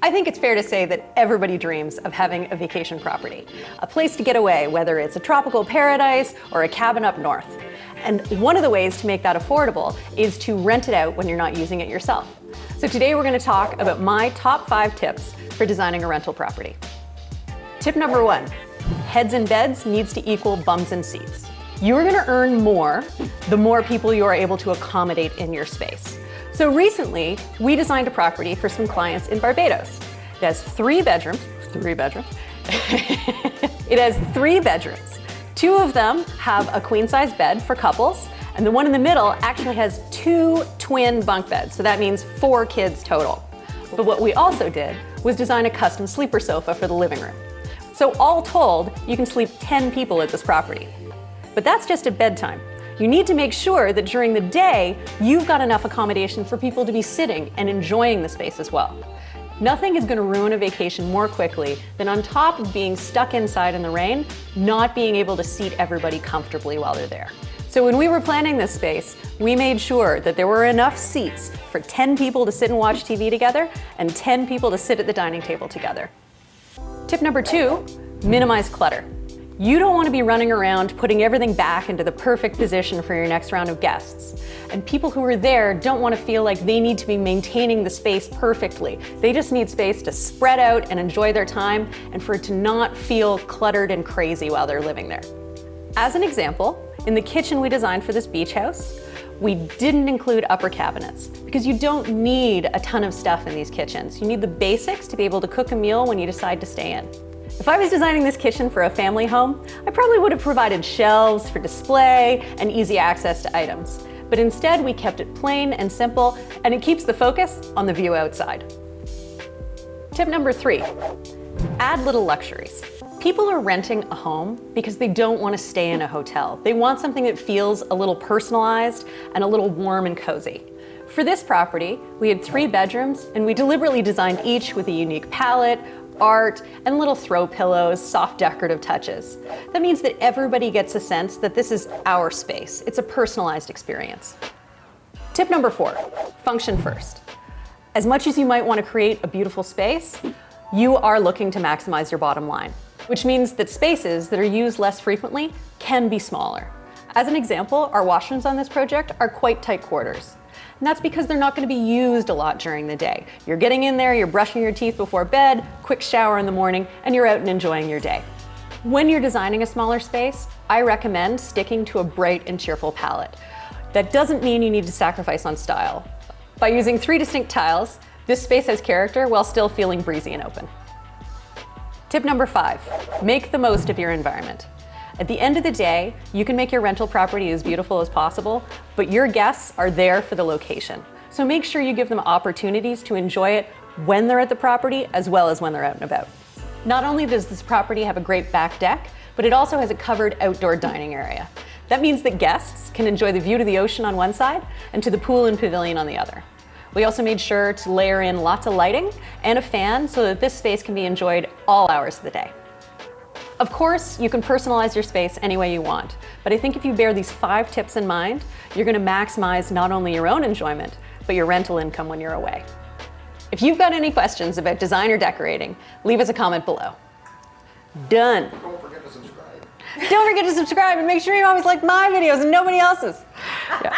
I think it's fair to say that everybody dreams of having a vacation property, a place to get away, whether it's a tropical paradise or a cabin up north. And one of the ways to make that affordable is to rent it out when you're not using it yourself. So today we're going to talk about my top 5 tips for designing a rental property. Tip number 1, heads and beds needs to equal bums and seats. You're going to earn more the more people you are able to accommodate in your space. So recently, we designed a property for some clients in Barbados. It has 3 bedrooms. It has 3 bedrooms. 2 of them have a queen-size bed for couples, and the one in the middle actually has 2 twin bunk beds, so that means 4 kids total. But what we also did was design a custom sleeper sofa for the living room. So all told, you can sleep 10 people at this property. But that's just at bedtime. You need to make sure that during the day, you've got enough accommodation for people to be sitting and enjoying the space as well. Nothing is going to ruin a vacation more quickly than, on top of being stuck inside in the rain, not being able to seat everybody comfortably while they're there. So when we were planning this space, we made sure that there were enough seats for 10 people to sit and watch TV together and 10 people to sit at the dining table together. Tip number 2, minimize clutter. You don't want to be running around putting everything back into the perfect position for your next round of guests. And people who are there don't want to feel like they need to be maintaining the space perfectly. They just need space to spread out and enjoy their time, and for it to not feel cluttered and crazy while they're living there. As an example, in the kitchen we designed for this beach house, we didn't include upper cabinets because you don't need a ton of stuff in these kitchens. You need the basics to be able to cook a meal when you decide to stay in. If I was designing this kitchen for a family home, I probably would have provided shelves for display and easy access to items. But instead, we kept it plain and simple, and it keeps the focus on the view outside. Tip number 3, add little luxuries. People are renting a home because they don't want to stay in a hotel. They want something that feels a little personalized and a little warm and cozy. For this property, we had 3 bedrooms, and we deliberately designed each with a unique palette, art, and little throw pillows, soft decorative touches. That means that everybody gets a sense that this is our space. It's a personalized experience. Tip number 4, function first. As much as you might want to create a beautiful space, you are looking to maximize your bottom line, which means that spaces that are used less frequently can be smaller. As an example, our washrooms on this project are quite tight quarters. And that's because they're not going to be used a lot during the day. You're getting in there, you're brushing your teeth before bed, quick shower in the morning, and you're out and enjoying your day. When you're designing a smaller space, I recommend sticking to a bright and cheerful palette. That doesn't mean you need to sacrifice on style. By using 3 distinct tiles, this space has character while still feeling breezy and open. Tip number 5, make the most of your environment. At the end of the day, you can make your rental property as beautiful as possible, but your guests are there for the location. So make sure you give them opportunities to enjoy it when they're at the property as well as when they're out and about. Not only does this property have a great back deck, but it also has a covered outdoor dining area. That means that guests can enjoy the view to the ocean on one side and to the pool and pavilion on the other. We also made sure to layer in lots of lighting and a fan so that this space can be enjoyed all hours of the day. Of course, you can personalize your space any way you want, but I think if you bear these 5 tips in mind, you're going to maximize not only your own enjoyment, but your rental income when you're away. If you've got any questions about design or decorating, leave us a comment below. Done. Don't forget to subscribe. Don't forget to subscribe and make sure you always like my videos and nobody else's. Yeah.